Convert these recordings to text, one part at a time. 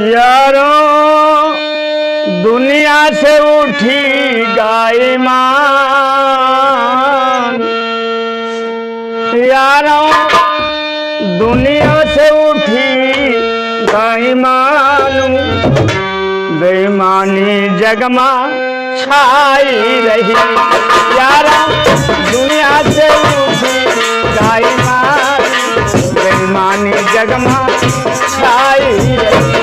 यारो दुनिया से उठी ईमान, यारो दुनिया से उठी ईमान, बेईमानी जगमा छाई रही। यारो दुनिया से उठी ईमान, बेईमानी जगमा छाई रही।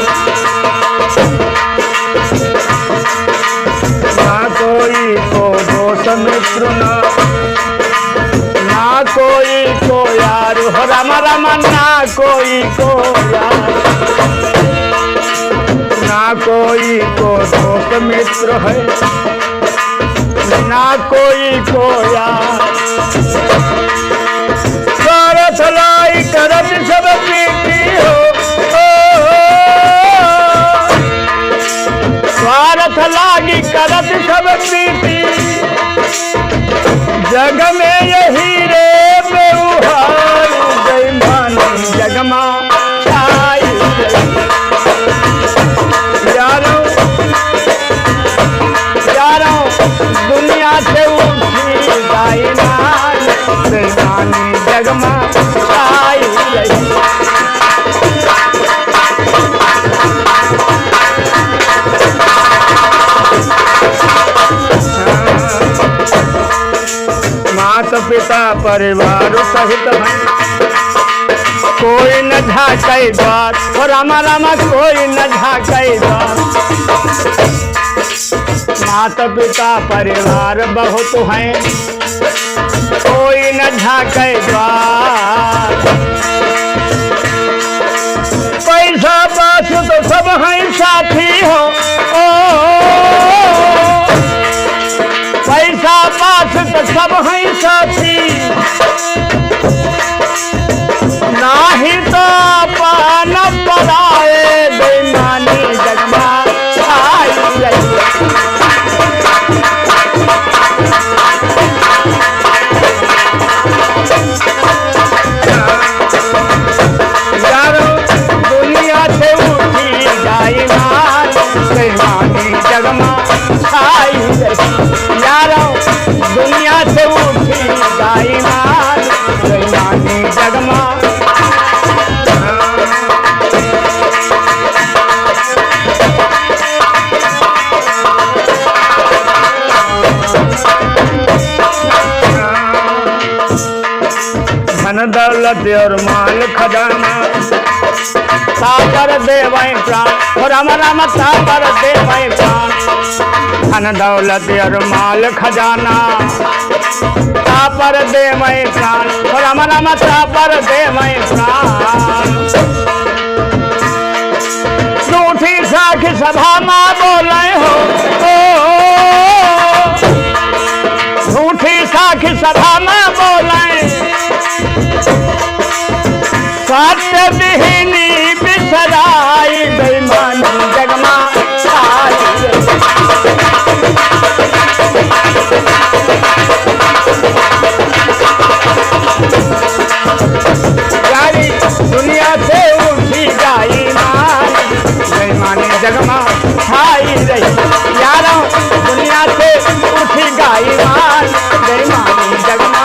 ना कोई को दोस्त मित्र ना कोई को यार हो राम राम, ना कोई को यार, ना कोई को दोस्त मित्र है, ना कोई को यार। स्वार्थ लाई करत सब पीती हो, स्वार्थ लागी करत सब पीती, जग में यही रे व्यवहार, बेईमानी जगमा छाई रही। यारो यारो दुनिया से उठी ईमान, बेईमानी जगमा छाई रही। माता पिता परिवार सहित हैं, कोई न झाके द्वार हो रामा रामा, कोई न झाके द्वार। माता पिता परिवार बहुत हैं, कोई न झाके द्वार। पैसा पास तो सब हैं साथी हो, पैसा पास तो सब हैं साथी, नाही तो पान पराए, बेईमानी जगमा छाई रही। यारो दुनिया से उठी ईमान, बेईमानी जगमा छाई रही। यारो दुनिया से उठी ईमान, बेईमानी जगमा। धन दौलत और माल खजाना साकर देवै प्राण हो राम राम, साकर देवै प्राण। धन दौलत और माल खजाना सापर देवै प्राण हो राम राम, सापर देवै प्राण। झूठी साखी सभा में बोले हो, झूठी साखी सभा में बोले, सत्य विहीनी बिसराई, बेईमानी जगमा छाई रही। यारी दुनिया से उठी ईमान, बेईमानी जगमा छाई रही। यारो दुनिया से उठी ईमान, बेईमानी जगमा।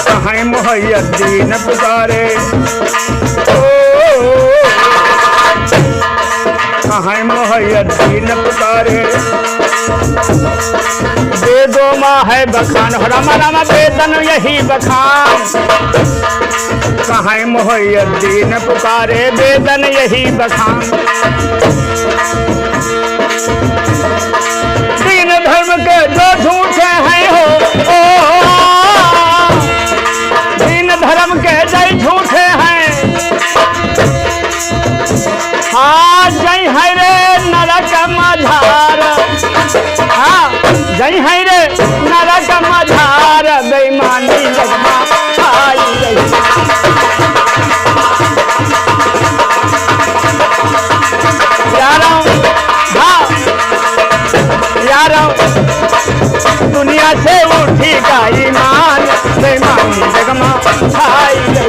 कहाँ मुहैय्यदीन पुकारे, कहाँ मुहैय्यदीन पुकारे, वेदों माँ है बखान हो रामा रामा, वेदन यही बखान। कहाँ मुहैय्यदीन पुकारे, वेदन यही बखान। दीन धर्म के जो झूठे हैं हो, दीन धर्म के जय झूठे हैं, हाँ जय है रे नरक मझार, हाँ जय है रे नरक मझार, बेईमानी जगमा छाई रही। यारों दुनिया से उठी का ईमान, बेईमानी जगमा छाई रही।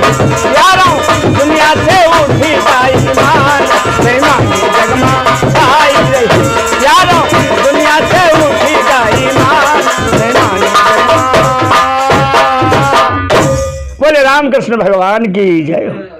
यारों दुनिया से उठी का ईमान, बेईमानी जगमा छाई रही। यारों दुनिया से उठी का ईमान, बेईमानी जगमा। बोले रामकृष्ण भगवान की जय हो।